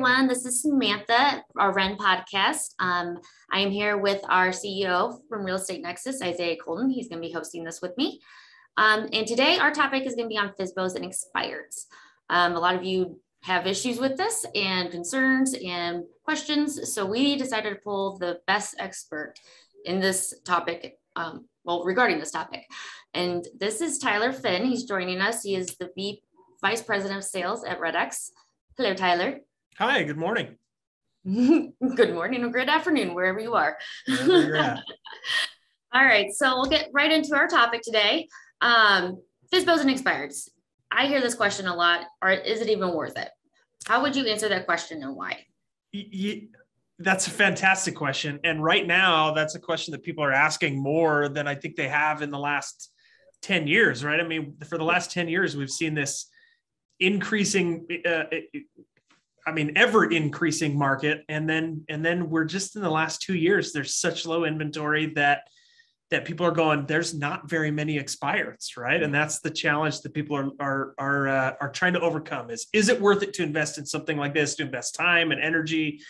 everyone. This is Samantha, our REN podcast. I am here with our CEO from Real Estate Nexus, Isaiah Colton. He's going to be hosting this with me. And today our topic is going to be on FSBOs and Expireds. A lot of you have issues with this and concerns and questions. So we decided to pull the best expert in this topic, regarding this topic. And this is Tyler Fenn. He's joining us. He is the Vice President of Sales at REDX. Hello, Tyler. Hi, good morning. Good morning or good afternoon, wherever you are. Wherever you're at. All right, so we'll get right into our topic today. FSBOs and Expireds. I hear this question a lot, or is it even worth it? How would you answer that question and why? That's a fantastic question. And right now, that's a question that people are asking more than I think they have in the last 10 years, right? I mean, for the last 10 years, we've seen this increasing, ever increasing market. And then we're just in the last 2 years, there's such low inventory that people are going, there's not very many expireds, right? And that's the challenge that people are trying to overcome is it worth it to invest in something like this, to invest time and energy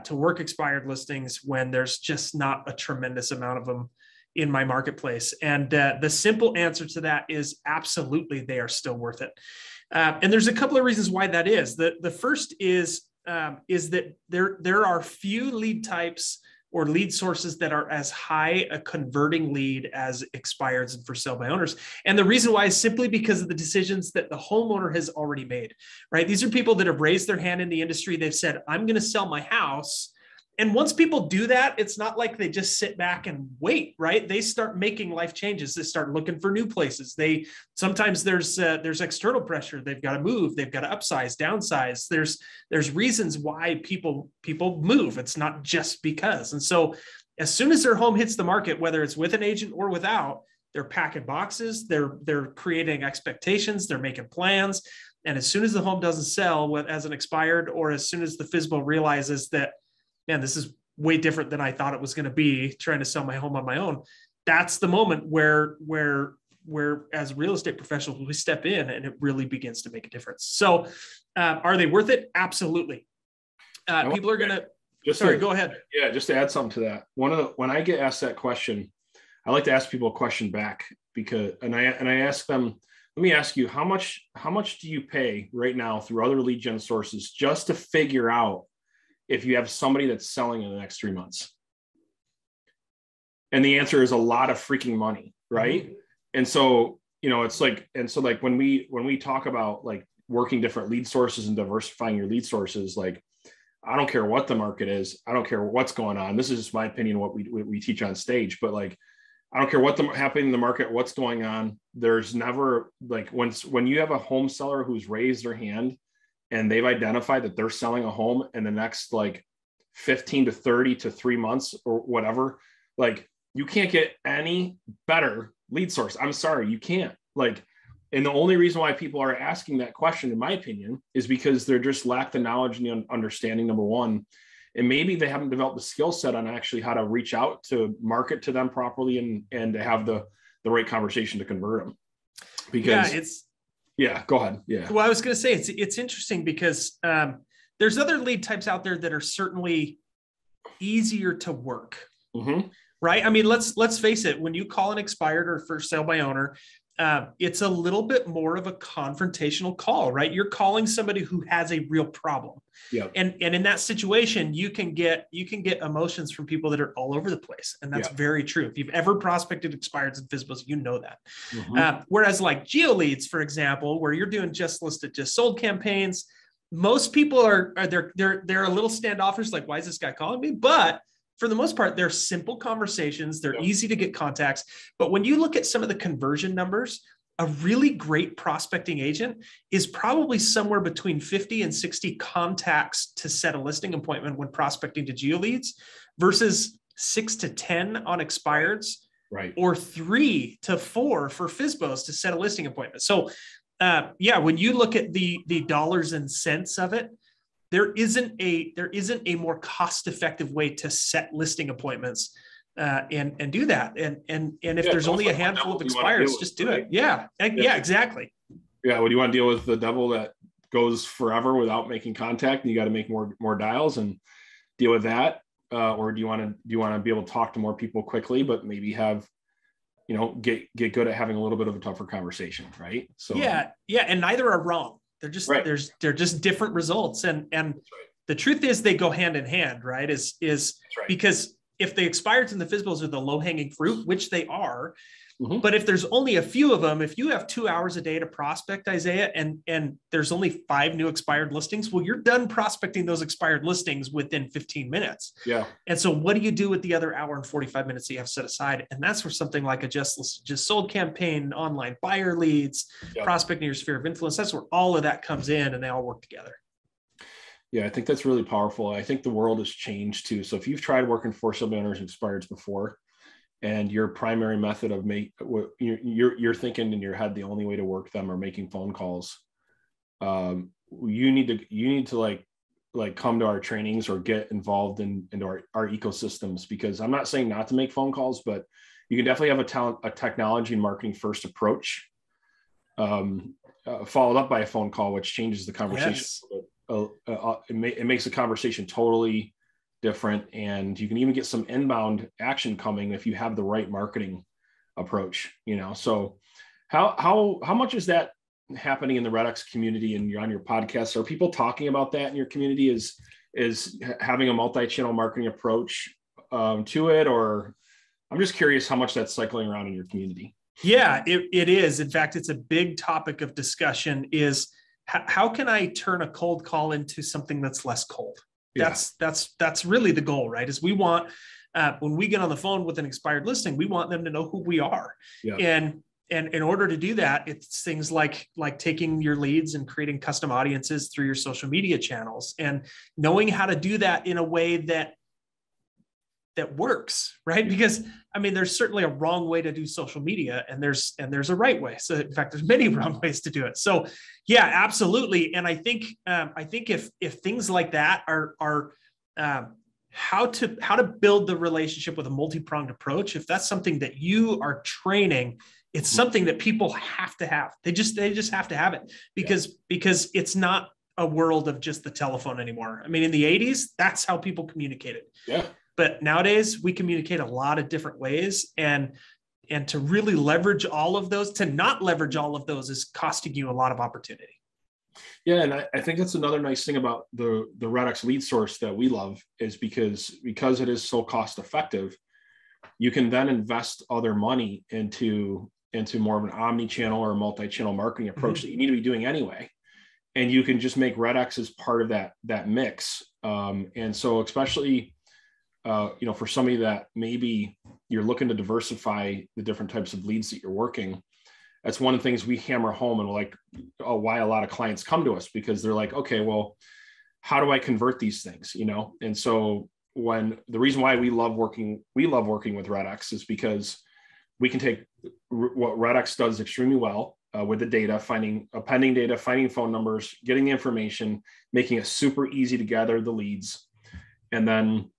to work expired listings when there's just not a tremendous amount of them in my marketplace? And the simple answer to that is absolutely, they are still worth it. And there's a couple of reasons why that is. The first is that there are few lead types or lead sources that are as high a converting lead as expireds and for sale by owners. And the reason why is simply because of the decisions that the homeowner has already made, right? These are people that have raised their hand in the industry. They've said, I'm going to sell my house. And once people do that, it's not like they just sit back and wait, right? They start making life changes. They start looking for new places. Sometimes there's external pressure. They've got to move. They've got to upsize, downsize. There's reasons why people move. It's not just because. And so as soon as their home hits the market, whether it's with an agent or without, they're packing boxes. They're creating expectations. They're making plans. And as soon as the home doesn't sell as an expired, or as soon as the FSBO realizes that, man, this is way different than I thought it was going to be, trying to sell my home on my own, that's the moment where as real estate professionals, we step in and it really begins to make a difference. So are they worth it? Absolutely. People are going to, go ahead. Yeah, just to add something to that. When I get asked that question, I like to ask people a question back and I ask them, let me ask you, how much do you pay right now through other lead gen sources just to figure out if you have somebody that's selling in the next 3 months? And the answer is a lot of freaking money, right? Mm-hmm. And so, when we talk about like working different lead sources and diversifying your lead sources, like, I don't care what the market is. I don't care what's going on. This is just my opinion, what we teach on stage, but like, I don't care what's happening in the market, what's going on. There's never like when you have a home seller who's raised their hand and they've identified that they're selling a home in the next like 15 to 30 to 3 months or whatever, like you can't get any better lead source. I'm sorry, you can't. Like, and the only reason why people are asking that question, in my opinion, is because they're just lack the knowledge and the understanding, number one, and maybe they haven't developed the skill set on actually how to reach out to market to them properly and to have the right conversation to convert them. Because yeah, go ahead. Yeah. Well, I was going to say it's interesting because there's other lead types out there that are certainly easier to work, mm-hmm. right? I mean, let's face it. When you call an expired or for sale by owner, it's a little bit more of a confrontational call, right? You're calling somebody who has a real problem. Yeah. And in that situation, you can get emotions from people that are all over the place. And that's very true. If you've ever prospected expireds and FSBOs, you know that. Mm-hmm. Whereas like geo leads, for example, where you're doing just listed, just sold campaigns, most people are they're a little standoffish, like, why is this guy calling me? But for the most part, they're simple conversations. They're easy to get contacts. But when you look at some of the conversion numbers, a really great prospecting agent is probably somewhere between 50 and 60 contacts to set a listing appointment when prospecting to geo leads versus 6 to 10 on expireds, right? Or 3 to 4 for FSBOs to set a listing appointment. So when you look at the dollars and cents of it, there isn't a more cost-effective way to set listing appointments and do that. And if there's only a handful of expireds, just do it. Yeah, exactly. Yeah. What do you want to deal with the devil that goes forever without making contact and you got to make more dials and deal with that? Or do you want to be able to talk to more people quickly, but maybe have, get good at having a little bit of a tougher conversation, right? So yeah. And neither are wrong. They're just, right. they're just different results. And the truth is they go hand in hand, right? Is right. Because if the expireds and the FSBOs are the low hanging fruit, which they are, mm-hmm. but if there's only a few of them, if you have 2 hours a day to prospect, Isaiah, and there's only 5 new expired listings, well, you're done prospecting those expired listings within 15 minutes. Yeah. And so what do you do with the other hour and 45 minutes that you have set aside? And that's where something like a just sold campaign, online buyer leads, prospecting your sphere of influence, that's where all of that comes in and they all work together. Yeah, I think that's really powerful. I think the world has changed too. So if you've tried working for sub-owners and expireds before, and your primary method of you're thinking in your head, the only way to work them are making phone calls. You need to like come to our trainings or get involved into our ecosystems, because I'm not saying not to make phone calls, but you can definitely have a technology and marketing first approach, followed up by a phone call, which changes the conversation. Yes. It makes the conversation totally different, and you can even get some inbound action coming if you have the right marketing approach. So how much is that happening in the REDX community and you're on your podcast? Are people talking about that in your community? Is having a multi-channel marketing approach to it? Or I'm just curious how much that's cycling around in your community. Yeah, it is. In fact, it's a big topic of discussion is how can I turn a cold call into something that's less cold? Yeah. That's really the goal, right? Is we want, when we get on the phone with an expired listing, we want them to know who we are. Yeah. And in order to do that, it's things like taking your leads and creating custom audiences through your social media channels and knowing how to do that in a way that works, right? Because there's certainly a wrong way to do social media and there's a right way. So in fact, there's many wrong ways to do it. So yeah, absolutely. And I think if things like that are how to build the relationship with a multi-pronged approach, if that's something that you are training, it's something that people have to have. They just have to have it because it's not a world of just the telephone anymore. In the 80s, that's how people communicated. Yeah. But nowadays we communicate a lot of different ways, and to really leverage all of those, to not leverage all of those is costing you a lot of opportunity. Yeah. And I think that's another nice thing about the REDX lead source that we love is because it is so cost effective, you can then invest other money into more of an omni-channel or multi-channel marketing approach that you need to be doing anyway. And you can just make REDX as part of that mix. And so especially, for somebody that maybe you're looking to diversify the different types of leads that you're working, that's one of the things we hammer home and why a lot of clients come to us, because they're like, okay, well, how do I convert these things? And so the reason why we love working with REDX is because we can take what REDX does extremely well with the data, finding appending data, finding phone numbers, getting the information, making it super easy to gather the leads. And then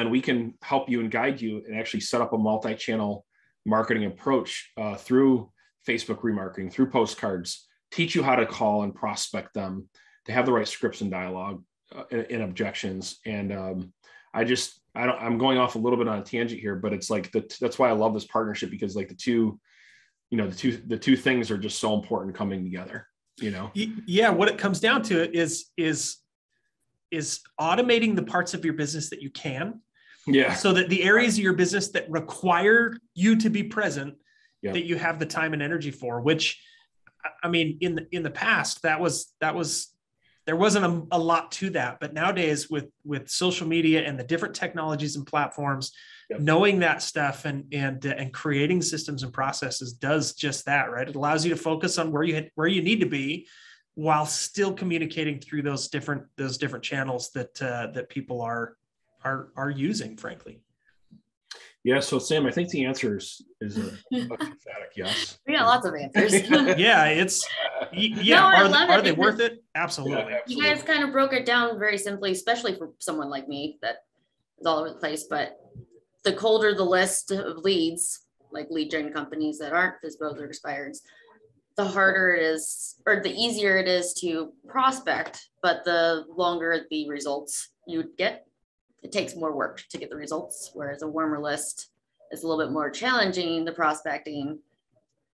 we can help you and guide you and actually set up a multi-channel marketing approach through Facebook remarketing, through postcards, teach you how to call and prospect them, to have the right scripts and dialogue and objections. And I'm going off a little bit on a tangent here, but it's that's why I love this partnership, because the two things are just so important coming together. Yeah, what it comes down to is automating the parts of your business that you can. Yeah. So that the areas of your business that require you to be present, yeah, that you have the time and energy for, which in the past, there wasn't a lot to that, but nowadays with social media and the different technologies and platforms, yep, knowing that stuff and creating systems and processes does just that, right? It allows you to focus on where you need to be while still communicating through those different channels that people are using, frankly. Yeah. So Sam, I think the answer is a emphatic yes. We got lots of answers. Yeah, are they worth it? Absolutely. Yeah, absolutely. You guys kind of broke it down very simply, especially for someone like me that is all over the place. But the colder the list of leads, like lead gen companies that aren't FSBOs or expireds, the harder it is, or the easier it is to prospect, but the longer the results you get. It takes more work to get the results, whereas a warmer list is a little bit more challenging, the prospecting.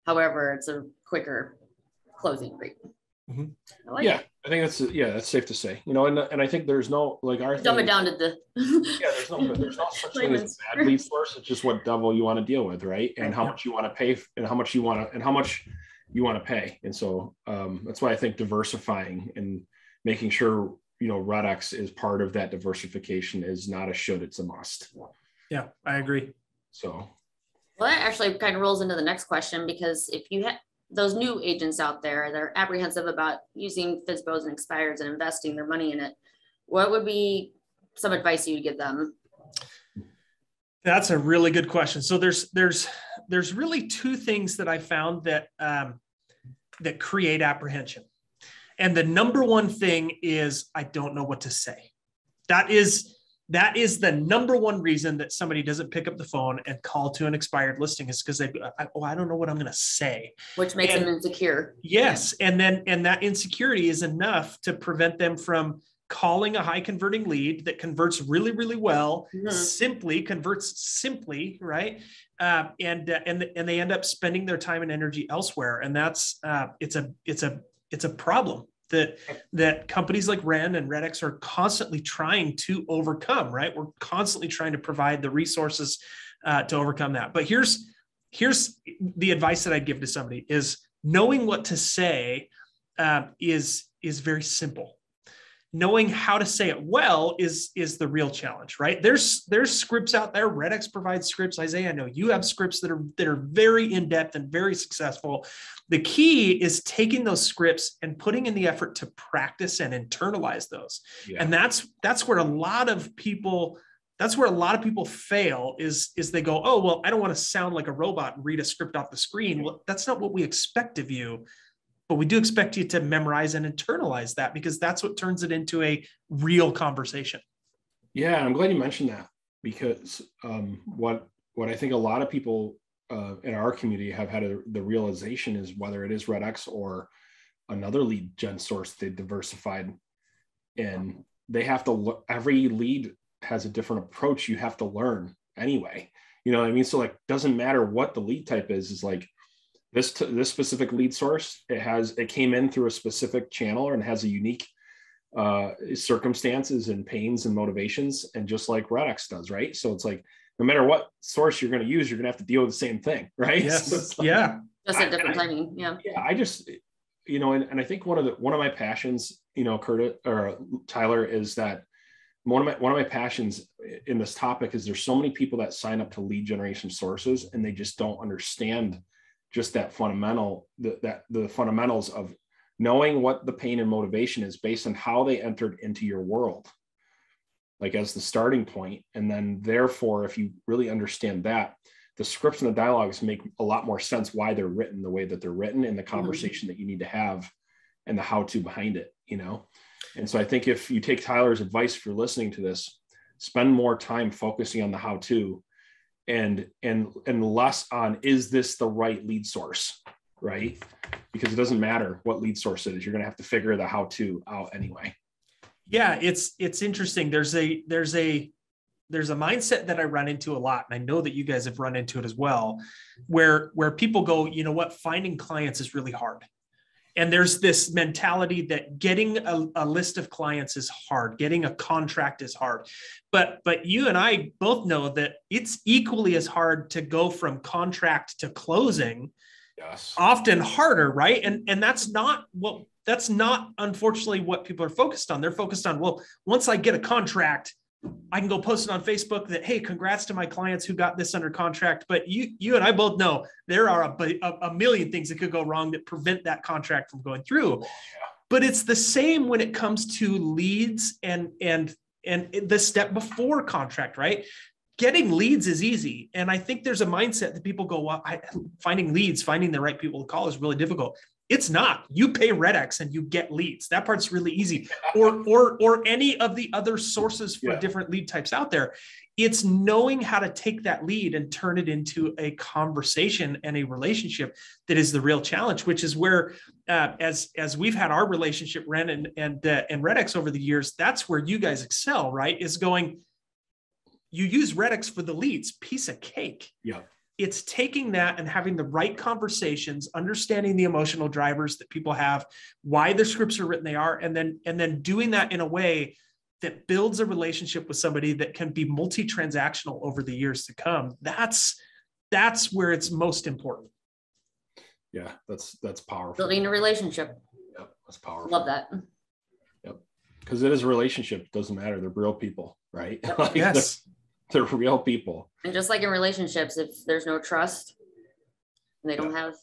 However, it's a quicker closing rate. Mm-hmm. I think that's safe to say. And I think there's no our dumb it down to the there's no such thing as a bad lead source. It's just what devil you want to deal with, right? And how much you want to pay, and how much you want to pay. And so that's why I think diversifying and making sure REDX is part of that diversification is not a should, it's a must. Yeah, I agree. So, well, that actually kind of rolls into the next question, because if you have those new agents out there, they're apprehensive about using FSBOs and Expireds and investing their money in it, what would be some advice you would give them? That's a really good question. So there's really two things that I found that that create apprehension. And the number one thing is, I don't know what to say. That is the number one reason that somebody doesn't pick up the phone and call to an expired listing, is because I don't know what I'm going to say. Which makes them insecure. Yes. And that insecurity is enough to prevent them from calling a high converting lead that converts really, really well, converts simply, right? And they end up spending their time and energy elsewhere. And that's, it's a problem that companies like REN and REDX are constantly trying to overcome, right? We're constantly trying to provide the resources to overcome that. But here's the advice that I'd give to somebody is knowing what to say is very simple. Knowing how to say it well is the real challenge, right? There's scripts out there. REDX provides scripts. Isaiah, I know you have scripts that are very in-depth and very successful. The key is taking those scripts and putting in the effort to practice and internalize those. Yeah. And that's where a lot of people fail is they go, oh, well, I don't want to sound like a robot and read a script off the screen. Well, that's not what we expect of you. But we do expect you to memorize and internalize that, because that's what turns it into a real conversation. Yeah, I'm glad you mentioned that, because what I think a lot of people in our community have had the realization is, whether it is REDX or another lead gen source they diversified, and they have to, every lead has a different approach. You have to learn anyway. You know what I mean? So like, doesn't matter what the lead type is like, this specific lead source, it came in through a specific channel and has a unique circumstances and pains and motivations, and just like REDX does, right? So it's like, no matter what source you're going to use, you're going to have to deal with the same thing, right? Yes. So yeah. Just at different timing. Yeah. Yeah. I just, and I think one of my passions, Curtis or Tyler, is that one of my passions in this topic is there's so many people that sign up to lead generation sources, and they just don't understand just that fundamental, the fundamentals of knowing what the pain and motivation is based on how they entered into your world, like as the starting point. And then therefore, if you really understand that, the scripts and the dialogues make a lot more sense why they're written the way that they're written, and the conversation that you need to have and the how-to behind it, And so I think if you take Tyler's advice, if you're listening to this, spend more time focusing on the how-to and less on, is this the right lead source, right? Because it doesn't matter what lead source it is. You're going to have to figure the how-to out anyway. Yeah, it's interesting. There's a mindset that I run into a lot, and I know that you guys have run into it as well, where people go, you know what, finding clients is really hard. And there's this mentality that getting a list of clients is hard, getting a contract is hard. But you and I both know that it's equally as hard to go from contract to closing. Yes. Often harder, right? And that's not unfortunately what people are focused on. They're focused on, well, once I get a contract, I can go post it on Facebook that, hey, congrats to my clients who got this under contract. But you and I both know there are a million things that could go wrong that prevent that contract from going through. But it's the same when it comes to leads and the step before contract, right? getting leads is easy. And I think there's a mindset that people go, well, finding leads, finding the right people to call is really difficult. It's not. You pay REDX and you get leads. That part's really easy. Or any of the other sources for different lead types out there. It's knowing how to take that lead and turn it into a conversation and a relationship that is the real challenge, which is where, as we've had our relationship, REN and REDX over the years, that's where you guys excel, right? Is going, you use REDX for the leads, piece of cake. Yeah. It's taking that and having the right conversations, understanding the emotional drivers that people have, why their scripts are written they are, and then doing that in a way that builds a relationship with somebody that can be multi-transactional over the years to come. That's where it's most important. Yeah, that's powerful. Building a relationship. Yep, that's powerful. Love that. Yep, because it is a relationship. It doesn't matter. They're real people, right? Yep. Like Yes. They're real people. And just like in relationships, if there's no trust, and they don't have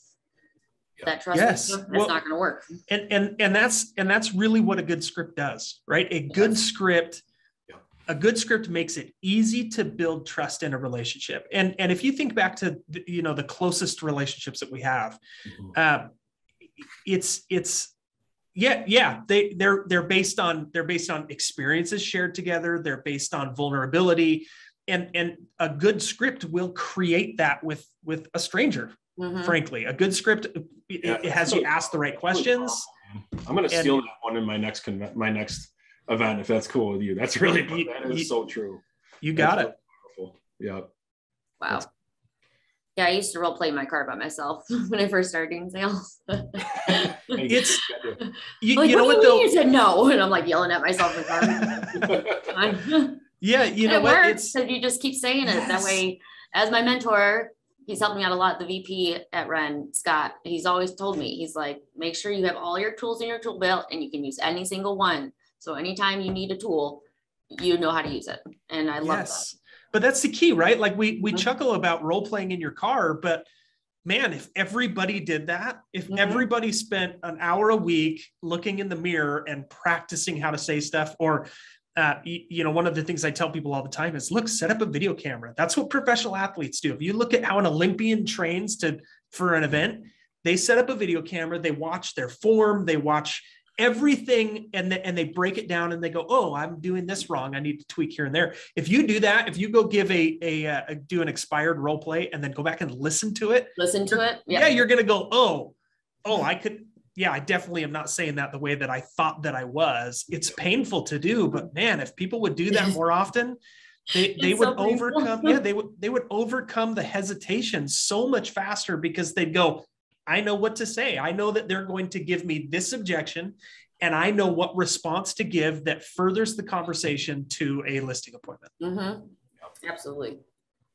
that trust, yes, it's not going to work. And that's really what a good script does, right? A good script makes it easy to build trust in a relationship. And if you think back to the closest relationships that we have, they're based on experiences shared together. They're based on vulnerability. And a good script will create that with a stranger. Frankly, a good script, it has you ask the right questions. I'm going to steal that one in my next event, if that's cool with you. That's really, that is so true. You got it. Powerful. Yeah. Wow. Yeah, I used to role play my car by myself when I first started doing sales. It's you like, know what though? You said no, and I'm like yelling at myself in the car. Yeah, you know it what? Works, so you just keep saying it that way. As my mentor, he's helped me out a lot. The VP at REN, Scott, he's always told me, he's like, make sure you have all your tools in your tool belt and you can use any single one. So anytime you need a tool, you know how to use it. And I love that. But that's the key, right? Like we chuckle about role playing in your car, but man, if everybody did that, if everybody spent an hour a week looking in the mirror and practicing how to say stuff, or one of the things I tell people all the time is, look, set up a video camera. That's what professional athletes do. If you look at how an Olympian trains for an event, they set up a video camera, they watch their form, they watch everything, and they break it down and they go, oh, I'm doing this wrong. I need to tweak here and there. If you do that, if you go give do an expired role play and then go back and listen to it. Yeah, you're going to go, oh, I could. Yeah, I definitely am not saying that the way that I thought that I was. It's painful to do, but man, if people would do that more often, they would overcome. Yeah, they would overcome the hesitation so much faster, because they'd go, I know what to say. I know that they're going to give me this objection, and I know what response to give that furthers the conversation to a listing appointment. Absolutely.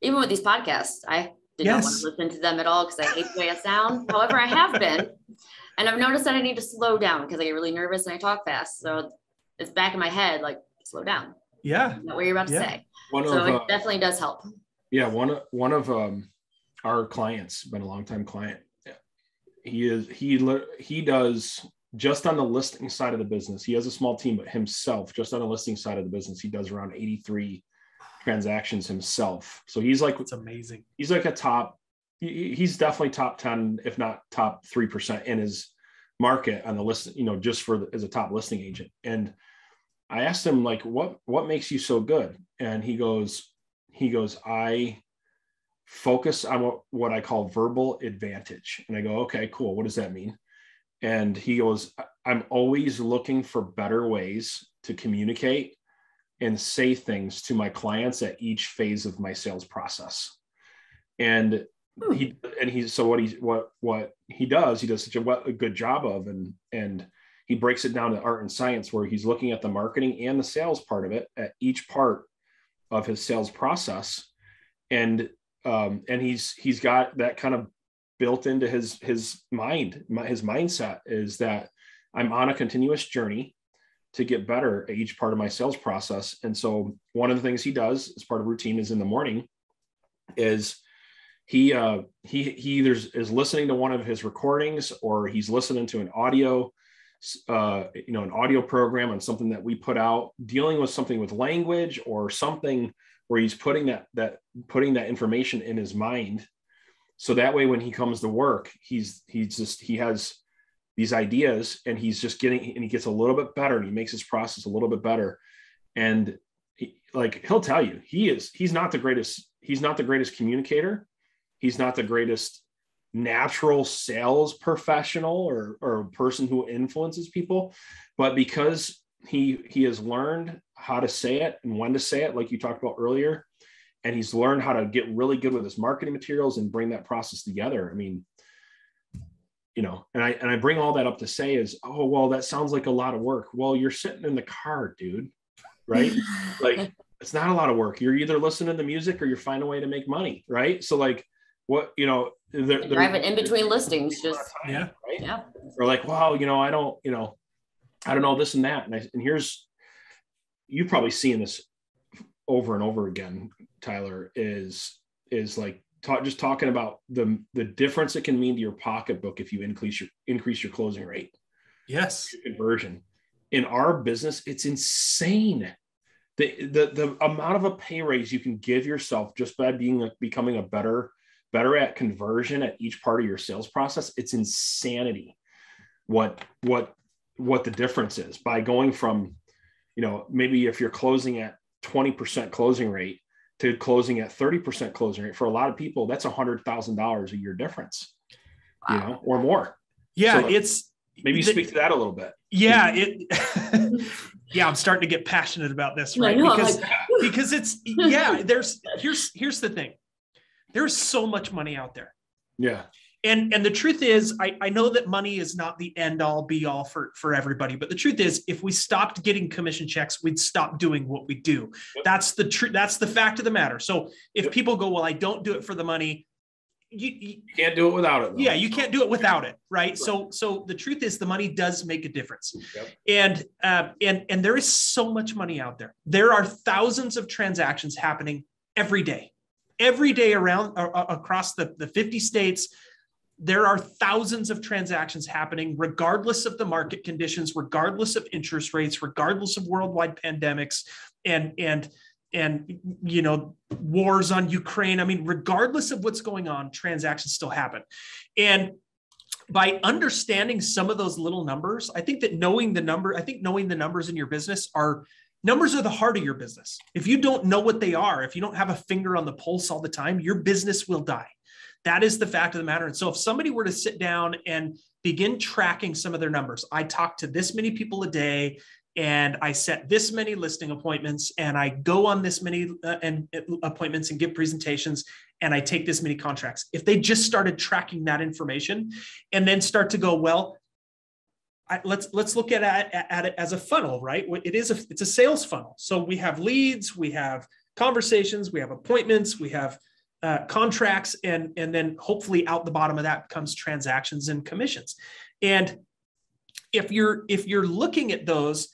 Even with these podcasts, I did not want to listen to them at all because I hate the way I sound. However, I have been. And I've noticed that I need to slow down because I get really nervous and I talk fast. So it's back in my head, like, slow down. Yeah. Not what you're about to say. It definitely does help. Yeah. One of our clients, been a long time client. He does, just on the listing side of the business, he has a small team, but himself, just on the listing side of the business, he does around 83 transactions himself. So he's like, it's amazing. He's like he's definitely top 10, if not top 3% in his market on the list, just as a top listing agent. And I asked him, like, what makes you so good? And he goes, I focus on what I call verbal advantage. And I go, okay, cool. What does that mean? And he goes, I'm always looking for better ways to communicate and say things to my clients at each phase of my sales process. And what he does such a good job of, and he breaks it down to art and science, where he's looking at the marketing and the sales part of it at each part of his sales process. And he's got that kind of built into his mind. His mindset is that I'm on a continuous journey to get better at each part of my sales process. And so one of the things he does as part of routine is in the morning is he either is listening to one of his recordings, or he's listening to an audio program on something that we put out, dealing with something with language or something where he's putting that information in his mind. So that way, when he comes to work, he has these ideas, and he gets a little bit better, and he makes his process a little bit better. And he'll tell you, he's not the greatest communicator. He's not the greatest natural sales professional or person who influences people, but because he has learned how to say it and when to say it, like you talked about earlier, and he's learned how to get really good with his marketing materials and bring that process together. I mean, and I bring all that up to say is, oh, well, that sounds like a lot of work. Well, you're sitting in the car, dude, right? Like, it's not a lot of work. You're either listening to music or you're finding a way to make money, right? So like, what, they're driving in between listings, just yeah, right? Yeah. Or like, wow, I don't know this and that. And here's, you've probably seen this over and over again, Tyler, is like just talking about the difference it can mean to your pocketbook if you increase your closing rate. Yes. Your conversion. In our business, it's insane. The amount of a pay raise you can give yourself just by becoming a better at conversion at each part of your sales process. It's insanity what the difference is by going from, maybe if you're closing at 20% closing rate to closing at 30% closing rate. For a lot of people, that's $100,000 a year difference, Wow. Or more. Yeah. So maybe you speak to that a little bit. Yeah. Yeah. I'm starting to get passionate about this, right? Because it's, here's the thing. There's so much money out there. Yeah. And the truth is, I know that money is not the end all be all for everybody, but the truth is, if we stopped getting commission checks, we'd stop doing what we do. Yep. That's the truth. That's the fact of the matter. So if people go, well, I don't do it for the money, you can't do it without it. Though. Yeah, you can't do it without it, right? So the truth is, the money does make a difference. Yep. And there is so much money out there. There are thousands of transactions happening every day around across the 50 states. There are thousands of transactions happening, regardless of the market conditions, regardless of interest rates, regardless of worldwide pandemics and wars on Ukraine. I mean, regardless of what's going on, transactions still happen. And by understanding some of those little numbers, I think knowing the numbers in your business numbers are the heart of your business. If you don't know what they are, if you don't have a finger on the pulse all the time, your business will die. That is the fact of the matter. And so if somebody were to sit down and begin tracking some of their numbers, I talk to this many people a day, and I set this many listing appointments, and I go on this many appointments and give presentations, and I take this many contracts. If they just started tracking that information and then start to go, well, let's look at it as a funnel, right? It's a sales funnel. So we have leads, we have conversations, we have appointments, we have contracts, and then hopefully out the bottom of that comes transactions and commissions. And if you're looking at those,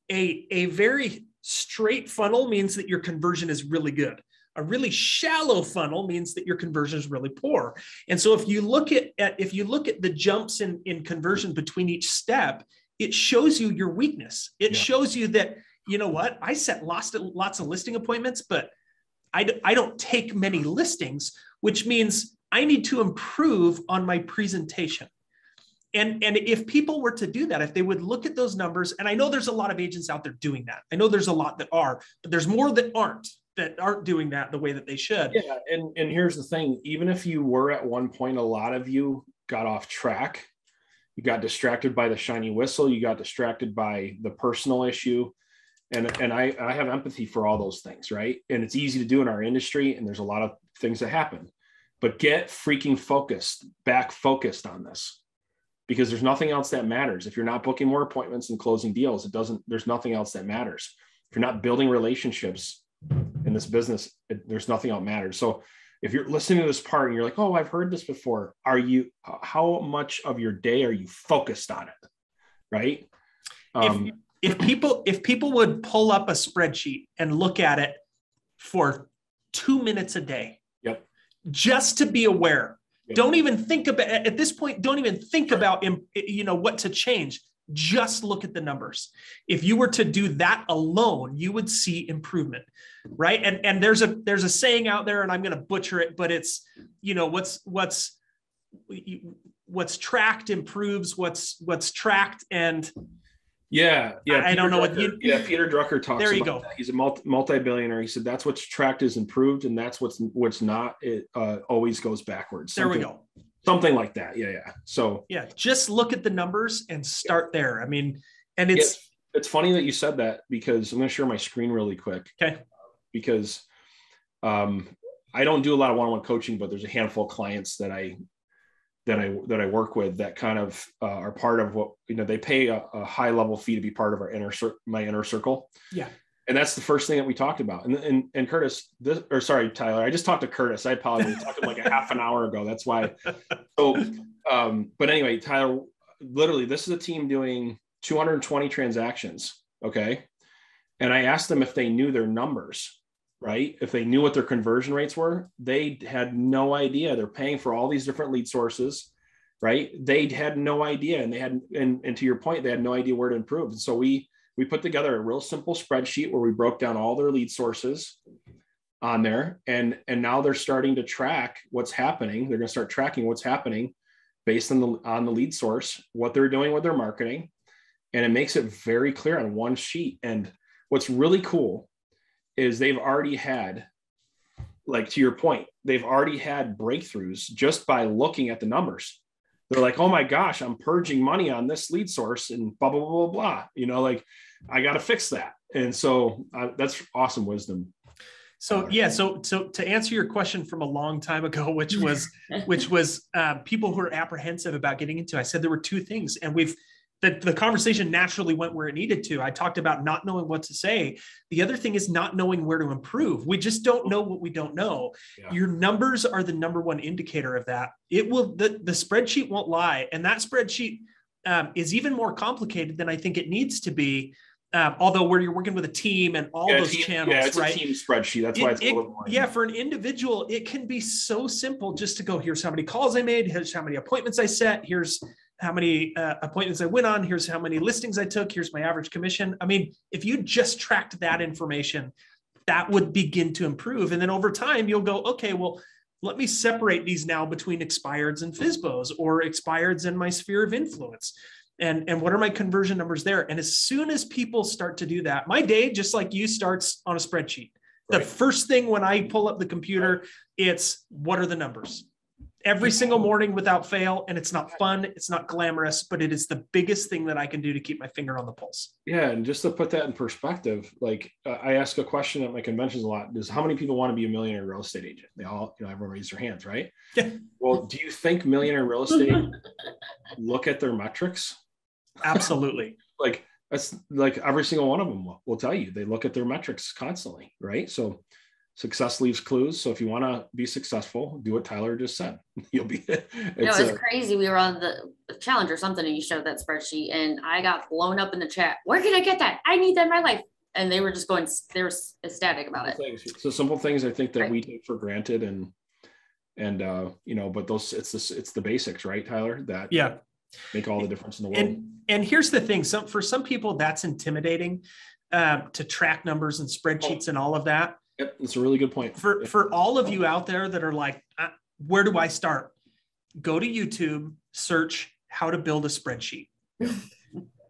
a very straight funnel means that your conversion is really good. A really shallow funnel means that your conversion is really poor. And so if you look at the jumps in conversion between each step, it shows you your weakness. It shows you that, you know what, I set lots of listing appointments, but I don't take many listings, which means I need to improve on my presentation. And if people were to do that, if they would look at those numbers, and I know there's a lot of agents out there doing that. I know there's a lot that are, but there's more that aren't doing that the way that they should. Yeah. And here's the thing, even if you were at one point, a lot of you got off track, you got distracted by the shiny whistle, you got distracted by the personal issue. And I have empathy for all those things, right? And it's easy to do in our industry, and there's a lot of things that happen. But get freaking focused on this, because there's nothing else that matters. If you're not booking more appointments and closing deals, there's nothing else that matters. If you're not building relationships in this business, there's nothing else that matters. So if you're listening to this part and you're like, oh, I've heard this before, how much of your day are you focused on it? Right? If people would pull up a spreadsheet and look at it for 2 minutes a day, just to be aware, don't even think about, at this point, don't even think about, what to change. Just look at the numbers. If you were to do that alone, you would see improvement, right? And there's a saying out there, and I'm going to butcher it, but it's, what's tracked improves what's tracked. And yeah, I don't know what Peter Drucker talks there you about go. That. He's a multi-billionaire. He said that's what's tracked is improved, and that's what's not. It always goes backwards. There we go. Something like that. Yeah. So yeah, just look at the numbers and start there. I mean, and it's funny that you said that, because I'm going to share my screen really quick. Okay. Because I don't do a lot of one-on-one coaching, but there's a handful of clients that I work with that kind of are part of what, they pay a high level fee to be part of my inner circle. Yeah. And that's the first thing that we talked about. And Curtis, Tyler, I just talked to Curtis. I apologize. We talked to him like a half an hour ago. That's why. So, but anyway, Tyler, literally, this is a team doing 220 transactions. Okay. And I asked them if they knew their numbers, right? If they knew what their conversion rates were. They had no idea. They're paying for all these different lead sources, right? They had no idea. And to your point, they had no idea where to improve. And so we put together a real simple spreadsheet where we broke down all their lead sources on there. And now they're starting to track what's happening. They're going to start tracking what's happening based on the lead source, what they're doing with their marketing. And it makes it very clear on one sheet. And what's really cool is they've already had, like, to your point, they've already had breakthroughs just by looking at the numbers. They're like, oh my gosh, I'm purging money on this lead source and blah, blah, blah, blah, blah. Like, I got to fix that. And so that's awesome wisdom. So, yeah. So to answer your question from a long time ago, which was people who are apprehensive about getting into, I said there were two things, and the conversation naturally went where it needed to. I talked about not knowing what to say. The other thing is not knowing where to improve. We just don't know what we don't know. Yeah. Your numbers are the number one indicator of that. The spreadsheet won't lie. And that spreadsheet is even more complicated than I think it needs to be. Although where you're working with a team and all those channels, yeah, it's right? A team spreadsheet. That's why it's a little more. Yeah, for an individual, it can be so simple just to go, here's how many calls I made, here's how many appointments I set, here's how many appointments I went on, here's how many listings I took, here's my average commission. I mean, if you just tracked that information, that would begin to improve. And then over time, you'll go, okay, well, let me separate these now between expireds and FSBOs, or expireds and my sphere of influence. And what are my conversion numbers there? And as soon as people start to do that, my day, just like you, starts on a spreadsheet. Right. The first thing when I pull up the computer, it's what are the numbers? Every single morning without fail. And it's not fun. It's not glamorous, but it is the biggest thing that I can do to keep my finger on the pulse. Yeah. And just to put that in perspective, like I ask a question at my conventions a lot, is how many people want to be a millionaire real estate agent? They all, everyone raise their hands, right? Yeah. Well, do you think millionaire real estate look at their metrics? Absolutely. Like that's like every single one of them will tell you they look at their metrics constantly, right? So success leaves clues. So if you want to be successful, do what Tyler just said. You'll be. It's crazy. We were on the challenge or something, and you showed that spreadsheet, and I got blown up in the chat. Where can I get that? I need that in my life. And they were just going. They were ecstatic about it. So simple things I think that we take for granted, and but those it's the basics, right, Tyler? That make all the difference in the world. And here's the thing. For some people, that's intimidating to track numbers and spreadsheets and all of that. Yep, that's a really good point. For all of you out there that are like, where do I start? Go to YouTube, search how to build a spreadsheet.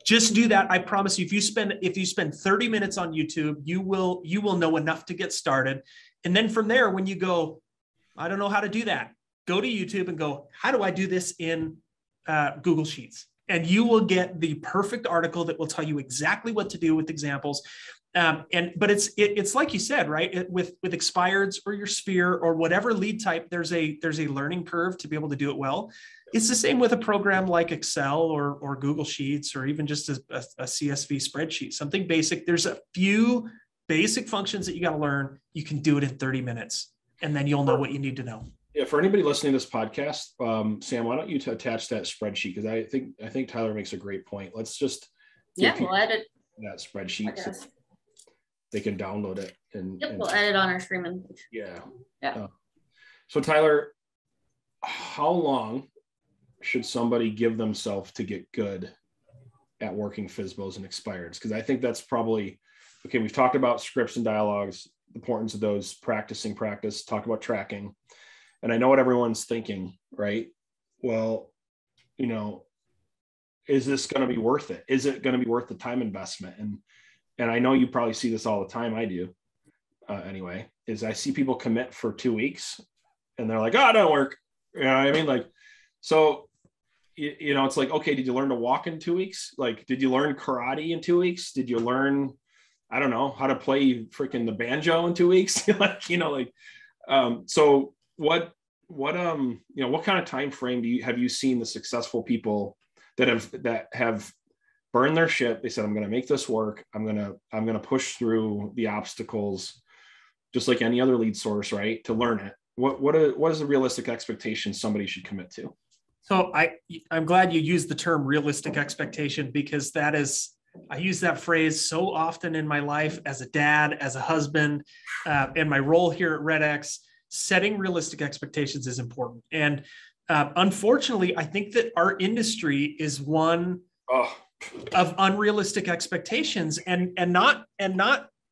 Just do that. I promise you, if you spend 30 minutes on YouTube, you will know enough to get started. And then from there, when you go, I don't know how to do that, go to YouTube and go, how do I do this in Google Sheets? And you will get the perfect article that will tell you exactly what to do with examples. But it's like you said, right? With expireds or your sphere or whatever lead type, there's a learning curve to be able to do it well. It's the same with a program like Excel or Google Sheets, or even just a CSV spreadsheet, something basic. There's a few basic functions that you got to learn. You can do it in 30 minutes, and then you'll know what you need to know. Yeah, for anybody listening to this podcast, Sam, why don't you attach that spreadsheet? Because I think Tyler makes a great point. Let's just we'll edit that spreadsheet so they can download it and we'll edit on our streaming. Yeah. Yeah. So Tyler, how long should somebody give themselves to get good at working FSBOs and Expireds? Because I think that's probably, okay, we've talked about scripts and dialogues, the importance of those, practice, talk about tracking. And I know what everyone's thinking, right? Well, you know, is this going to be worth it? Is it going to be worth the time investment? And I know you probably see this all the time. I do anyway, is I see people commit for 2 weeks and they're like, oh, it don't work. You know what I mean? Like, so, you know, it's like, okay, did you learn to walk in 2 weeks? Like, did you learn karate in 2 weeks? Did you learn, I don't know, how to play freaking the banjo in 2 weeks? Like, you know, like, so what, you know, what kind of time frame have you seen the successful people that have burned their ship? They said, I'm going to make this work. I'm going to push through the obstacles, just like any other lead source, right? To learn it. What is the realistic expectation somebody should commit to? So I'm glad you used the term realistic expectation, because I use that phrase so often in my life as a dad, as a husband, in my role here at REDX. Setting realistic expectations is important. And unfortunately, I think that our industry is one of unrealistic expectations, and not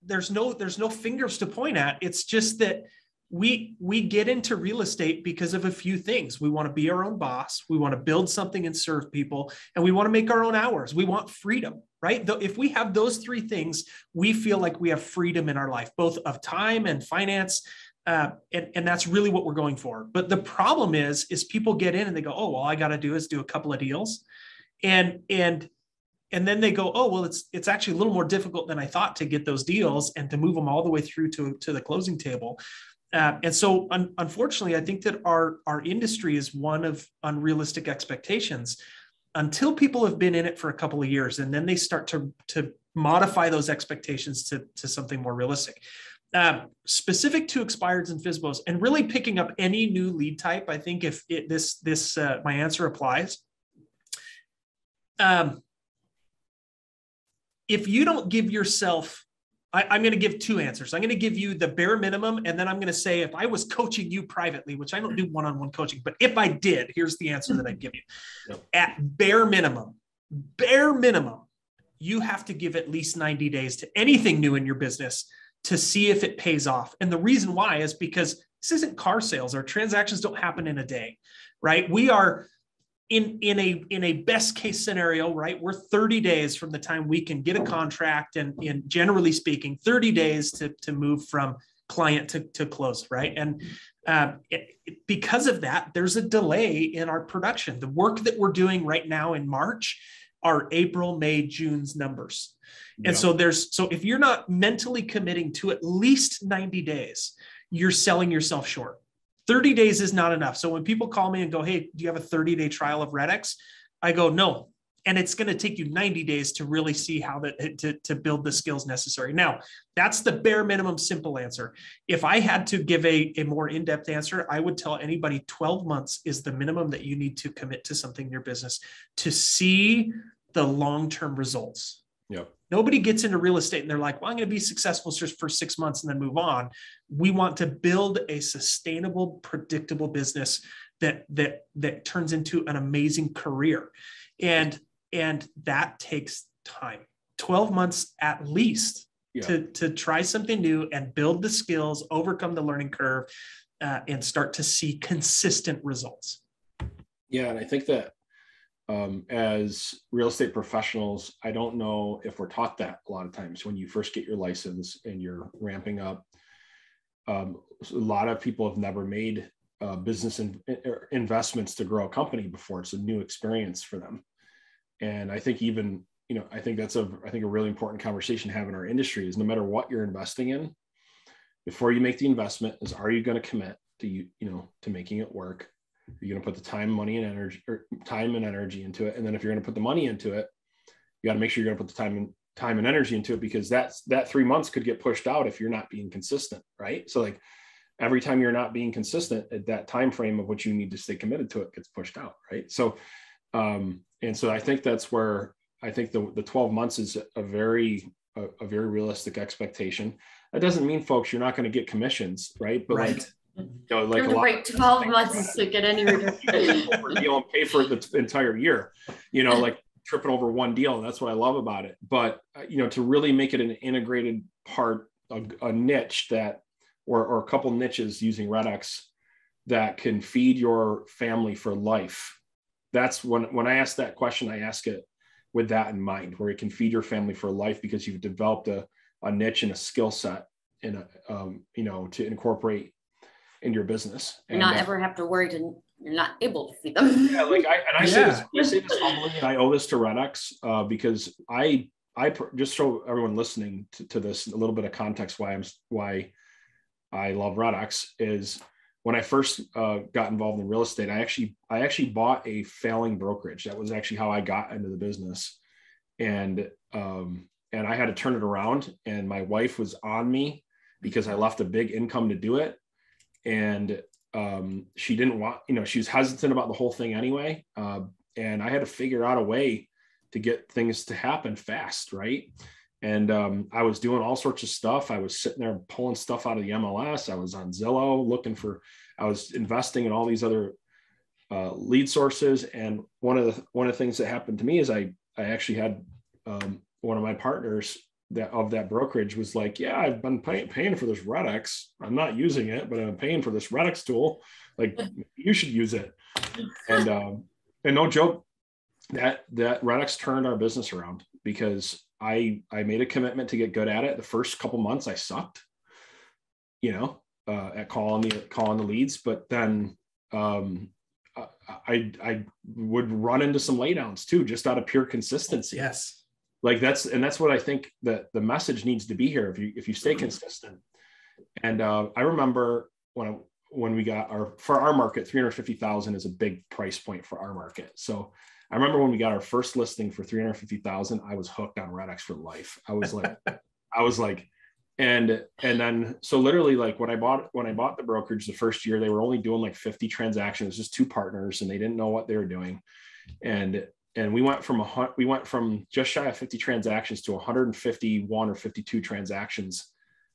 there's no fingers to point at. It's just that we get into real estate because of a few things. We want to be our own boss. We want to build something and serve people, and we want to make our own hours. We want freedom, right? If we have those three things, we feel like we have freedom in our life, both of time and finance. And that's really what we're going for. But the problem is people get in and they go, oh, well, all I got to do is do a couple of deals. And then they go, oh, well, it's actually a little more difficult than I thought to get those deals and to move them all the way through to the closing table. And so unfortunately, I think that our industry is one of unrealistic expectations until people have been in it for a couple of years. And then they start to modify those expectations to something more realistic. Specific to expireds and FSBOs, and really picking up any new lead type, I think if my answer applies. If you don't give yourself, I'm going to give two answers. I'm going to give you the bare minimum, and then I'm going to say, if I was coaching you privately, which I don't do one-on-one coaching, but if I did, here's the answer that I'd give you. Yep. At bare minimum, you have to give at least 90 days to anything new in your business to see if it pays off. And the reason why is because this isn't car sales. Our transactions don't happen in a day, right? We are in a best case scenario, right? We're 30 days from the time we can get a contract, and generally speaking, 30 days to move from client to close, right? And because of that, there's a delay in our production. The work that we're doing right now in March are April, May, June's numbers. And so if you're not mentally committing to at least 90 days, you're selling yourself short. 30 days is not enough. So when people call me and go, hey, do you have a 30-day trial of REDX? I go, no. And it's going to take you 90 days to really see how to build the skills necessary. Now, that's the bare minimum simple answer. If I had to give a more in-depth answer, I would tell anybody 12 months is the minimum that you need to commit to something in your business to see the long-term results. Yep. Nobody gets into real estate and they're like, well, I'm going to be successful just for 6 months and then move on. We want to build a sustainable, predictable business that turns into an amazing career. And that takes time, 12 months at least, to try something new and build the skills, overcome the learning curve, and start to see consistent results. Yeah. And I think that as real estate professionals, I don't know if we're taught that a lot of times when you first get your license and you're ramping up. A lot of people have never made business investments to grow a company before. It's a new experience for them. And I think I think that's a really important conversation to have in our industry is no matter what you're investing in, before you make the investment is, are you going to commit to to making it work? You're going to put the time and energy into it. And then if you're going to put the money into it, you got to make sure you're going to put the time and energy into it, because that 3 months could get pushed out if you're not being consistent. Right. So like every time you're not being consistent at that time frame of what you need to stay committed to, it gets pushed out. Right. So, and so I think that's where I think the 12 months is a very realistic expectation. That doesn't mean, folks, you're not going to get commissions. Right. But right. Like you have to wait 12 months to get any return. Pay for the entire year, like tripping over one deal. And that's what I love about it. But, to really make it an integrated part, a niche that, or a couple niches using REDX that can feed your family for life. That's when I ask that question, I ask it with that in mind, where it can feed your family for life because you've developed a niche and a skill set in to incorporate in your business. And not ever have to worry you're not able to feed them. Yeah, I say this humbly, and I owe this to REDX because I just show everyone listening to this a little bit of context why I love REDX is when I first got involved in real estate, I actually bought a failing brokerage. That was actually how I got into the business, and I had to turn it around. And my wife was on me because I left a big income to do it, and she didn't want, she was hesitant about the whole thing anyway, and I had to figure out a way to get things to happen fast, right? And I was doing all sorts of stuff. I was sitting there pulling stuff out of the MLS. I was on Zillow I was investing in all these other lead sources. And one of the things that happened to me is I actually had one of my partners of that brokerage was like, yeah, I've been paying for this REDX. I'm not using it, but I'm paying for this REDX tool. Like, you should use it. And no joke, that REDX turned our business around because I made a commitment to get good at it. The first couple months I sucked, at calling the leads, but then I would run into some laydowns too, just out of pure consistency. Yes. Like that's what I think that the message needs to be here. If you stay consistent. And I remember when we got for our market, 350,000 is a big price point for our market. So I remember when we got our first listing for 350,000, I was hooked on REDX for life. I was like, and then, so literally like when I bought the brokerage the first year, they were only doing like 50 transactions. It was just two partners and they didn't know what they were doing. And we went from just shy of 50 transactions to 151 or 52 transactions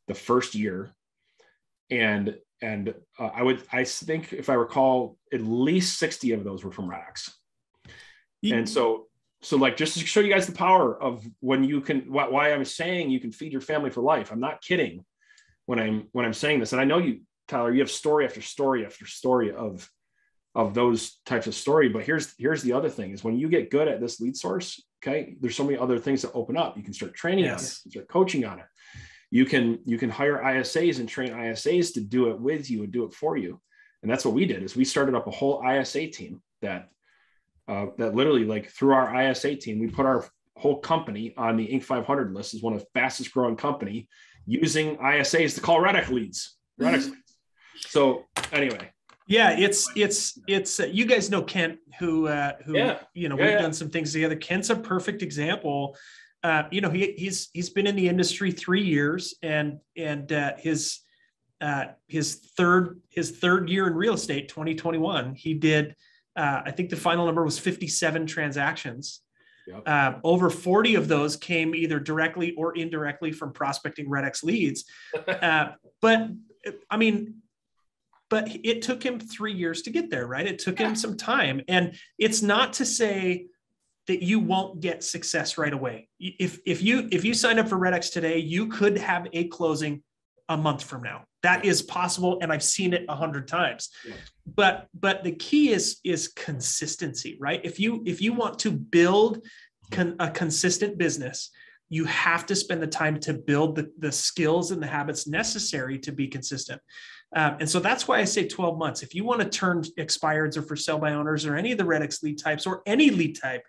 the first year. And I think if I recall, at least 60 of those were from REDX. And so like, just to show you guys the power of when you can, why I'm saying you can feed your family for life. I'm not kidding when I'm saying this. And I know you, Tyler, you have story after story after story of those types of story. But here's the other thing is when you get good at this lead source, okay, there's so many other things that open up. You can start training on it, you can start coaching on it. You can hire ISAs and train ISAs to do it with you and do it for you. And that's what we did is we started up a whole ISA team that literally, like, through our ISA team, we put our whole company on the Inc. 500 list as one of the fastest growing company using ISAs to call REDX leads. So anyway. Yeah, it's you guys know Kent, who we've done some things together. Kent's a perfect example. He's been in the industry 3 years, and his third year in real estate, 2021, he did. I think the final number was 57 transactions. Yep. Over 40 of those came either directly or indirectly from prospecting REDX leads. But it took him 3 years to get there, right? It took him some time. And it's not to say that you won't get success right away. If you sign up for REDX today, you could have a closing a month from now. That is possible. And I've seen it 100 times. Yeah. But the key is consistency, right? If you want to build a consistent business, you have to spend the time to build the skills and the habits necessary to be consistent. And so that's why I say 12 months. If you want to turn expireds or for sale by owners or any of the REDX lead types or any lead type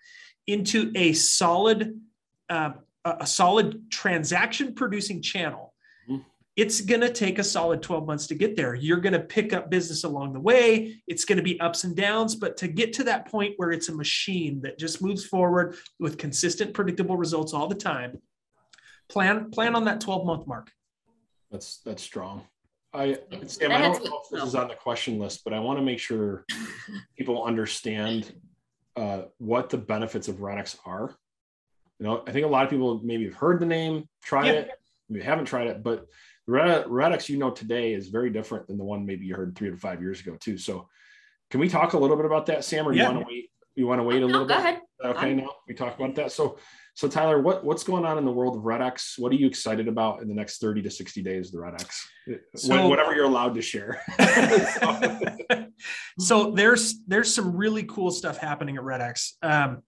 into a solid transaction producing channel, it's going to take a solid 12 months to get there. You're going to pick up business along the way. It's going to be ups and downs, but to get to that point where it's a machine that just moves forward with consistent, predictable results all the time, plan on that 12-month mark. That's strong. Sam, I don't know if this is on the question list, but I want to make sure people understand what the benefits of REDX are. I think a lot of people maybe have heard the name, tried it, maybe haven't tried it, but REDX, today is very different than the one maybe you heard 3 to 5 years ago too. So can we talk a little bit about that, Sam, or you want to wait a little bit? Go ahead. Okay, now we talked about that. So Tyler, what's going on in the world of REDX? What are you excited about in the next 30 to 60 days of the REDX? Whatever you're allowed to share. So there's some really cool stuff happening at REDX.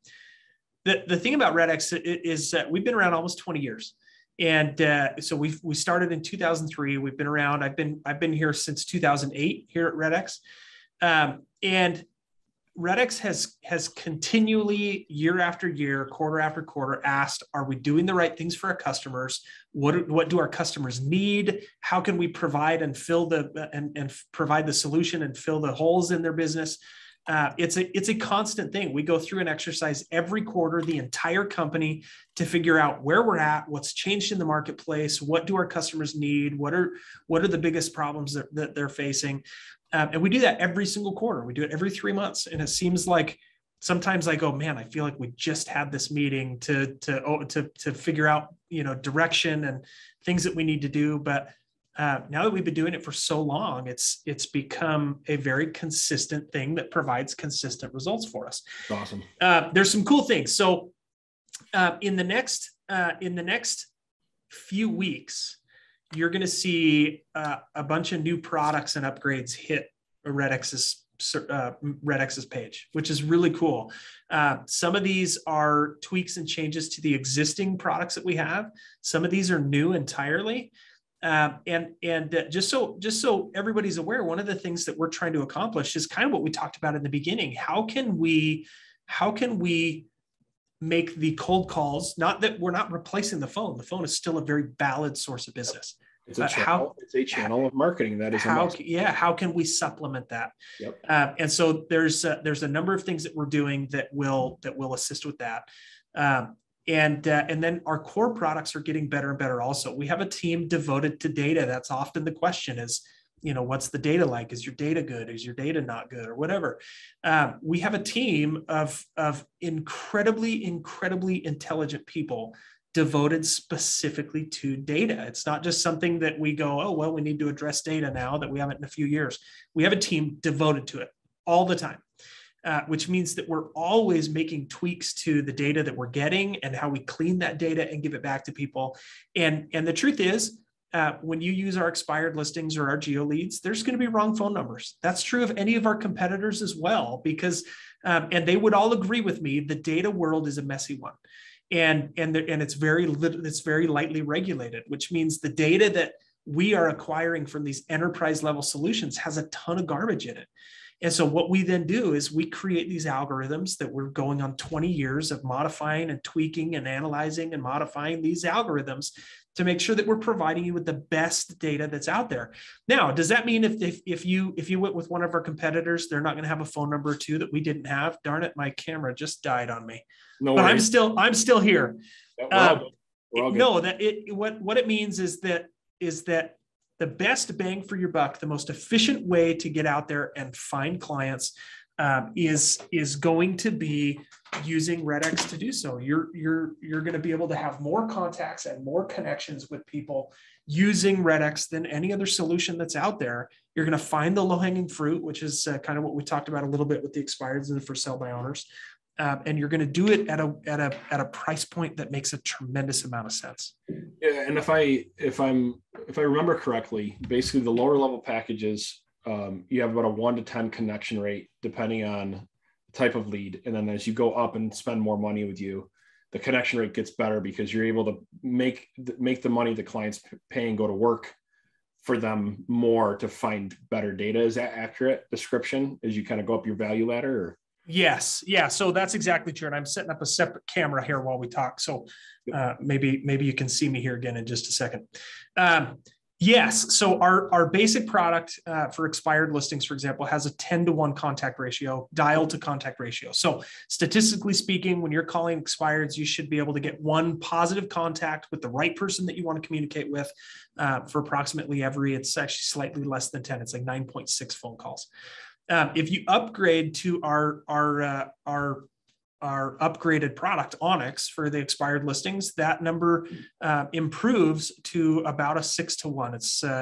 The thing about REDX is that we've been around almost 20 years. And so we started in 2003. We've been around. I've been here since 2008 here at REDX. And REDX has continually, year after year, quarter after quarter, asked, are we doing the right things for our customers? What do our customers need? How can we provide and fill and provide the solution and fill the holes in their business? It's a constant thing. We go through an exercise every quarter, the entire company, to figure out where we're at, what's changed in the marketplace, what do our customers need, what are the biggest problems that they're facing. And we do that every single quarter. We do it every 3 months. And it seems like sometimes I go, man, I feel like we just had this meeting to figure out, direction and things that we need to do. But now that we've been doing it for so long, it's become a very consistent thing that provides consistent results for us. That's awesome. There's some cool things. So in the next few weeks, you're going to see a bunch of new products and upgrades hit REDX's page, which is really cool. Some of these are tweaks and changes to the existing products that we have. Some of these are new entirely. And just so everybody's aware, one of the things that we're trying to accomplish is kind of what we talked about in the beginning. How can we make the cold calls, not that we're not replacing the phone. The phone is still a very valid source of business. It's a channel of marketing that is how can we supplement that? Yep. And so there's a number of things that we're doing that will assist with that. And then our core products are getting better and better also. We have a team devoted to data. That's often the question is, what's the data like? Is your data good? Is your data not good, or whatever? We have a team of incredibly intelligent people devoted specifically to data. It's not just something that we go, oh, well, we need to address data now that we haven't in a few years. We have a team devoted to it all the time. Which means that we're always making tweaks to the data that we're getting and how we clean that data and give it back to people. And the truth is, when you use our expired listings or our geo leads, there's going to be wrong phone numbers. That's true of any of our competitors as well, because, and they would all agree with me, the data world is a messy one. And it's very lightly regulated, which means the data that we are acquiring from these enterprise level solutions has a ton of garbage in it. And so what we then do is we create these algorithms that we're going on 20 years of modifying and tweaking and analyzing and modifying these algorithms to make sure that we're providing you with the best data that's out there. Now, does that mean if you went with one of our competitors, they're not going to have a phone number or two that we didn't have? Darn it, my camera just died on me. No but worries. I'm still here. Yeah, we're all good. No, what it means is that the best bang for your buck, the most efficient way to get out there and find clients is going to be using REDX to do so. You're going to be able to have more contacts and more connections with people using REDX than any other solution that's out there. You're going to find the low-hanging fruit, which is kind of what we talked about a little bit with the expireds and the for sale by owners. And you're going to do it at a price point that makes a tremendous amount of sense. Yeah, and if I remember correctly, basically the lower level packages, you have about a 1 to 10 connection rate depending on the type of lead, and then as you go up and spend more money with you, the connection rate gets better because you're able to make the money the client's paying go to work for them more to find better data. Is that accurate description as you kind of go up your value ladder? Or? Yes. Yeah. So that's exactly true. And I'm setting up a separate camera here while we talk. So maybe you can see me here again in just a second. Yes. So our basic product for expired listings, for example, has a 10-to-1 contact ratio, dial to contact ratio. So statistically speaking, when you're calling expireds, you should be able to get one positive contact with the right person that you want to communicate with for approximately it's actually slightly less than 10. It's like 9.6 phone calls. If you upgrade to our upgraded product Onyx for the expired listings, that number improves to about a 6-to-1.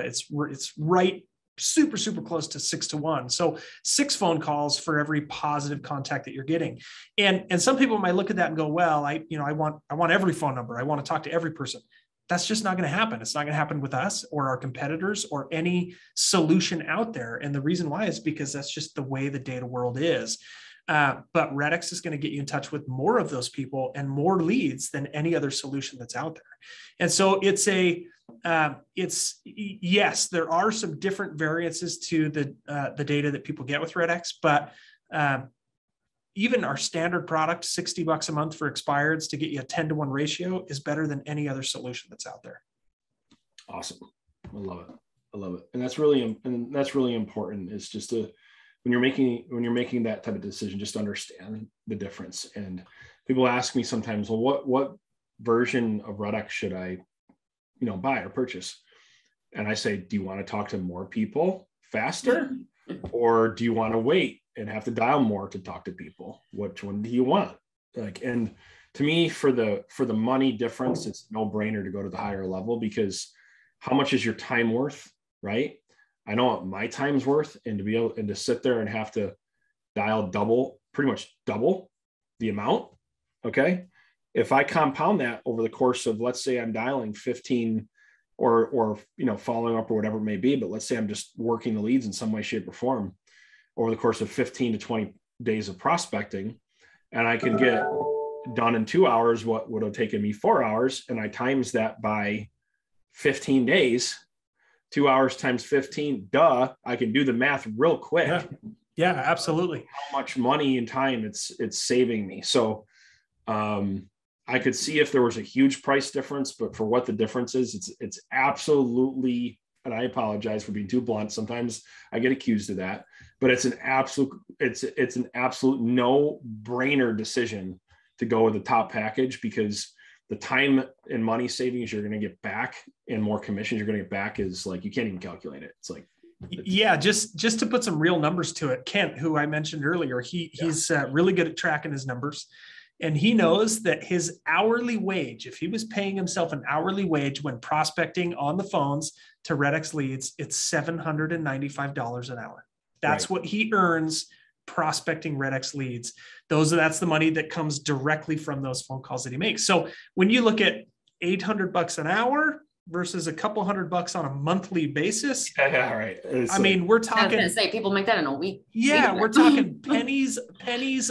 It's right super, super close to 6-to-1. So 6 phone calls for every positive contact that you're getting. And some people might look at that and go, well, I want every phone number. I want to talk to every person. That's just not going to happen. It's not going to happen with us or our competitors or any solution out there. And the reason why is because that's just the way the data world is. But REDX is going to get you in touch with more of those people and more leads than any other solution that's out there. And so yes, there are some different variances to the data that people get with REDX, but even our standard product, $60 a month for expireds to get you a 10-to-1 ratio is better than any other solution that's out there. Awesome. I love it. And that's really important, is just to, when you're making that type of decision, just understand the difference. And people ask me sometimes, well, what version of REDX should I, buy or purchase? And I say, do you want to talk to more people faster, or do you want to wait and have to dial more to talk to people? Which one do you want? And to me, for the money difference, it's no brainer to go to the higher level, because how much is your time worth, right? I know what my time's worth, and to sit there and have to dial pretty much double the amount. Okay. If I compound that over the course of, let's say I'm dialing 15 or following up or whatever it may be, but let's say I'm just working the leads in some way, shape, or form over the course of 15 to 20 days of prospecting, and I can get done in 2 hours what would have taken me 4 hours, and I times that by 15 days, 2 hours times 15, I can do the math real quick. Yeah, absolutely. How much money and time it's saving me. So I could see if there was a huge price difference, but for what the difference is, it's absolutely, and I apologize for being too blunt. Sometimes I get accused of that, but it's an absolute no-brainer decision to go with the top package, because the time and money savings you're going to get back and more commissions you're going to get back is like, you can't even calculate it. It's like, just to put some real numbers to it. Kent, who I mentioned earlier, he's really good at tracking his numbers. And he knows that his hourly wage, if he was paying himself an hourly wage when prospecting on the phones to REDX leads, it's $795 an hour. That's what he earns prospecting REDX leads. That's the money that comes directly from those phone calls that he makes. So when you look at $800 an hour versus a couple $100 on a monthly basis. Yeah, right. We're talking. I was going to say, people make that in a week. Yeah, we're talking pennies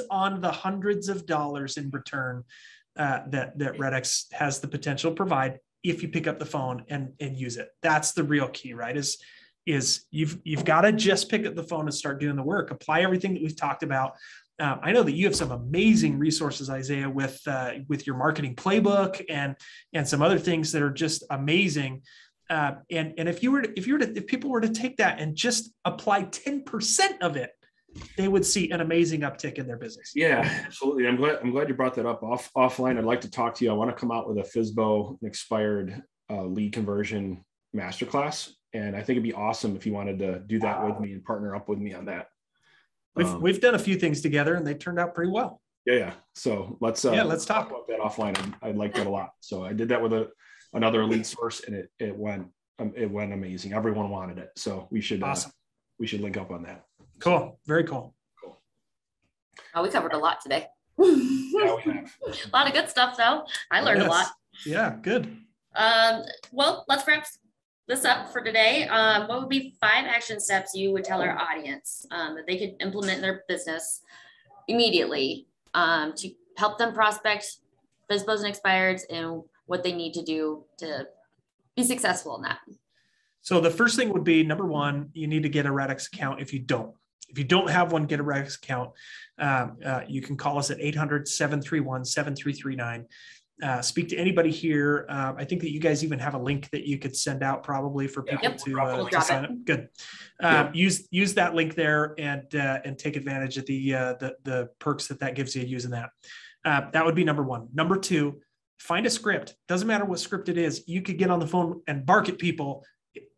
on the hundreds of dollars in return that REDX has the potential to provide if you pick up the phone and use it. That's the real key, right? Is you've got to just pick up the phone and start doing the work. Apply everything that we've talked about. I know that you have some amazing resources, Isaiah, with your marketing playbook and some other things that are just amazing. And if people were to take that and just apply 10% of it, they would see an amazing uptick in their business. Yeah, absolutely. I'm glad you brought that up. Offline, I'd like to talk to you. I want to come out with a FSBO and expired lead conversion masterclass, and I think it'd be awesome if you wanted to do that with me and partner up with me on that. We've done a few things together and they turned out pretty well. Yeah. So let's talk about that offline. I'd like that a lot. So I did that with another lead source, and it went amazing. Everyone wanted it. So we should link up on that. Cool. Very cool. Oh, we covered a lot today. Yeah, we have. A lot of good stuff though. I learned a lot. Yeah, good. Well, let's wrap this up for today. What would be 5 action steps you would tell our audience that they could implement in their business immediately to help them prospect FSBOs and Expireds, and what they need to do to be successful in that? So the first thing would be, number 1, you need to get a REDX account. If you don't have one, get a REDX account. You can call us at 800-731-7339. Speak to anybody here. I think that you guys even have a link that you could send out probably for people to sign up. Good. Use that link there and take advantage of the perks that gives you using that. That would be number 1. Number 2, find a script. Doesn't matter what script it is. You could get on the phone and bark at people.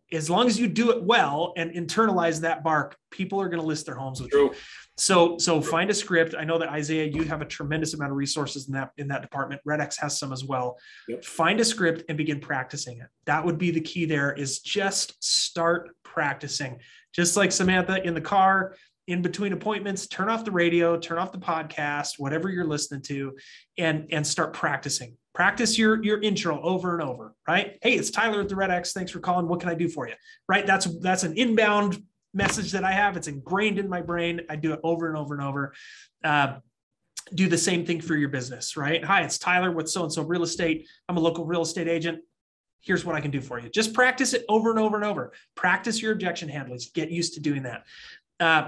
As long as you do it well and internalize that bark, people are going to list their homes with you. So find a script. I know that Isaiah, you have a tremendous amount of resources in that department. REDX has some as well. Yep. Find a script and begin practicing it. That would be the key there, is just start practicing. Just like Samantha, in the car, in between appointments, turn off the radio, turn off the podcast, whatever you're listening to, and start practicing. Practice your intro over and over, right? Hey, it's Tyler at the REDX. Thanks for calling. What can I do for you? Right? That's an inbound message that I have. It's ingrained in my brain. I do it over and over and over. Do the same thing for your business, right? Hi, it's Tyler with so-and-so real estate. I'm a local real estate agent. Here's what I can do for you. Just practice it over and over and over. Practice your objection handlings. Get used to doing that.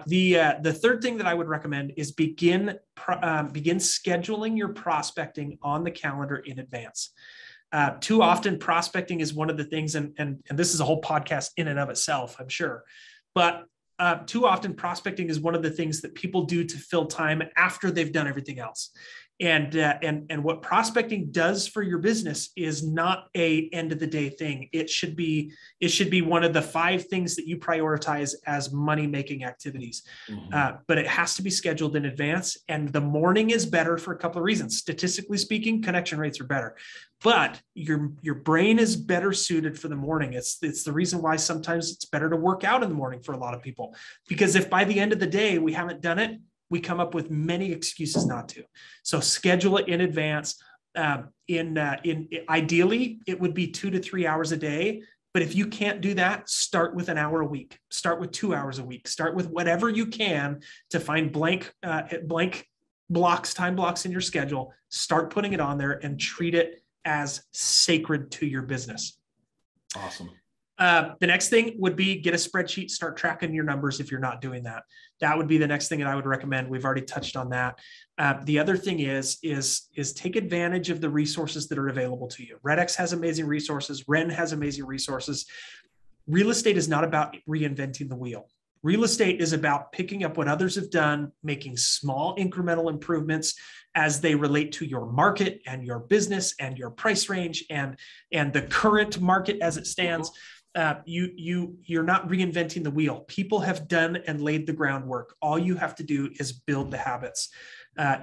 The third thing that I would recommend is begin scheduling your prospecting on the calendar in advance. Too often, prospecting is one of the things, and this is a whole podcast in and of itself, I'm sure. But too often, prospecting is one of the things that people do to fill time after they've done everything else. And what prospecting does for your business is not a end of the day thing. It should be one of the 5 things that you prioritize as money-making activities. But it has to be scheduled in advance. And the morning is better for a couple of reasons. Statistically speaking, connection rates are better. But your brain is better suited for the morning. It's the reason why sometimes it's better to work out in the morning for a lot of people. Because if by the end of the day we haven't done it, we come up with many excuses not to. So schedule it in advance. Ideally, it would be 2 to 3 hours a day. But if you can't do that, start with an hour a week. Start with 2 hours a week. Start with whatever you can to find blank blocks, time blocks in your schedule. Start putting it on there and treat it as sacred to your business. Awesome. The next thing would be get a spreadsheet, start tracking your numbers if you're not doing that. That would be the next thing that I would recommend. We've already touched on that. The other thing is take advantage of the resources that are available to you. REDX has amazing resources. REN has amazing resources. Real estate is not about reinventing the wheel. Real estate is about picking up what others have done, making small incremental improvements as they relate to your market and your business and your price range and the current market as it stands. You're not reinventing the wheel. People have done and laid the groundwork. All you have to do is build the habits.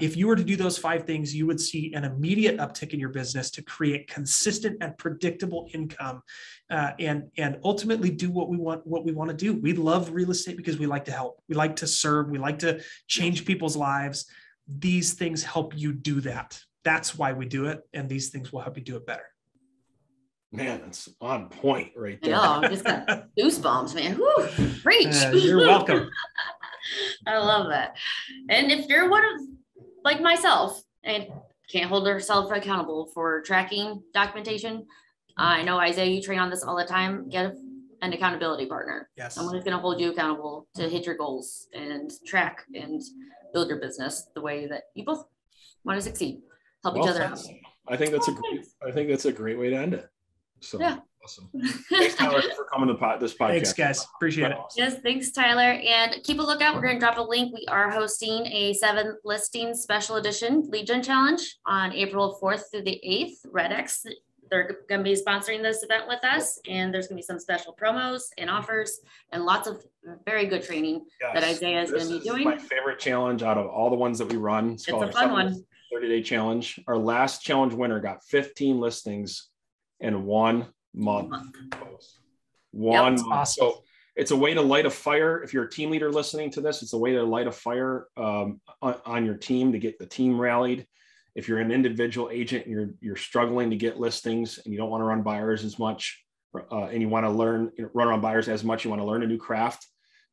If you were to do those 5 things, you would see an immediate uptick in your business to create consistent and predictable income, and ultimately do what we want to do. We love real estate because we like to help. We like to serve. We like to change people's lives. These things help you do that. That's why we do it. And these things will help you do it better. Man, that's on point right there. I know, just got goosebumps, man. Woo, preach. You're welcome. I love that. And if you're one of, like myself, and can't hold yourself accountable for tracking documentation, I know, Isaiah, you train on this all the time. Get an accountability partner. Yes. Someone who's going to hold you accountable to hit your goals and track and build your business the way that you both want to succeed. Help each other out. I think that's a great way to end it. So yeah. Awesome. Thanks, Tyler, for coming to this podcast. Thanks, guys. Appreciate it. Yes, thanks, Tyler. And keep a lookout. We're going to drop a link. We are hosting a 7 listings special edition lead gen challenge on April 4th through the 8th. REDX, they're going to be sponsoring this event with us, and there's going to be some special promos and offers and lots of very good training that Isaiah is going to be doing. My favorite challenge out of all the ones that we run. It's a fun one. 30-day challenge. Our last challenge winner got 15 listings in 1 month. One month. Awesome. So it's a way to light a fire. If you're a team leader listening to this, it's a way to light a fire on your team, to get the team rallied. If you're an individual agent and you're struggling to get listings and you don't want to run buyers as much, and you want to run around buyers as much, you want to learn a new craft,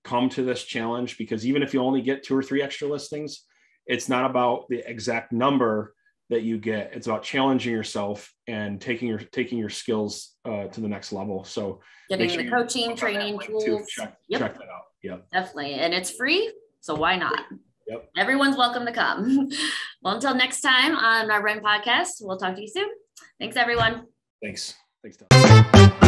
come to this challenge, because even if you only get 2 or 3 extra listings, it's not about the exact number that you get. It's about challenging yourself and taking your skills to the next level. So getting the coaching, training tools. Check that out. Yeah, definitely. And it's free. So why not? Yep. Everyone's welcome to come. Well, until next time on our REN podcast, we'll talk to you soon. Thanks, everyone. Thanks, Tom.